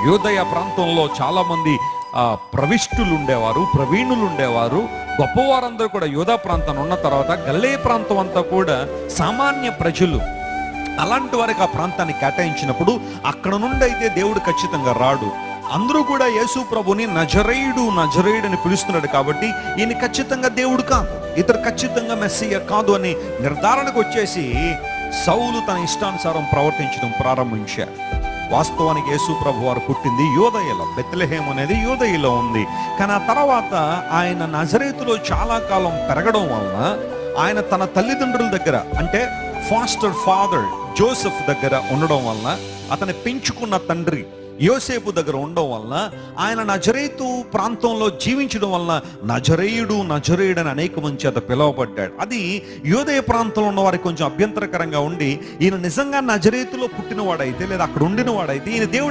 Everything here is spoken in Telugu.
యూదయ ప్రాంతంలో చాలా మంది ప్రవిష్టులు ఉండేవారు, ప్రవీణులు ఉండేవారు. గొప్పవారందరూ కూడా యూదా ప్రాంతం ఉన్న తర్వాత గలిలయ ప్రాంతం అంతా కూడా సామాన్య ప్రజలు. అలాంటి వారికి ఆ ప్రాంతాన్ని కేటాయించినప్పుడు అక్కడ నుండి అయితే దేవుడు ఖచ్చితంగా రాడు. అందరూ కూడా యేసు ప్రభుని నజరేయుడు అని పిలుస్తున్నాడు కాబట్టి ఈయన ఖచ్చితంగా దేవుడు కాదు, ఇతడు ఖచ్చితంగా మెస్సియా కాదు అని నిర్ధారణకు వచ్చేసి సౌలు తన ఇష్టానుసారం ప్రవర్తించడం ప్రారంభించారు. వాస్తవానికి యేసు ప్రభు వారు పుట్టింది యోదయలో, బెత్లెహేం అనేది యోదయలో ఉంది. కానీ ఆ తర్వాత ఆయన నజరేతులో చాలా కాలం పెరగడం వలన ఆయన తన తల్లిదండ్రుల దగ్గర, అంటే ఫాస్టర్ ఫాదర్ జోసెఫ్ దగ్గర ఉండడం వలన, అతని పెంచుకున్న తండ్రి యోసేపు దగ్గర ఉండడం వలన, ఆయన నజరేతు ప్రాంతంలో జీవించడం వలన నజరేయుడు అని అనేక మంది చేత పిలువబడ్డాడు. అది యోదయ ప్రాంతంలో ఉన్న వారికి కొంచెం అభ్యంతరకరంగా ఉండి, ఈయన నిజంగా నజరేతులో పుట్టినవాడైతే లేదా అక్కడ ఉండినవాడైతే ఈయన దేవుడు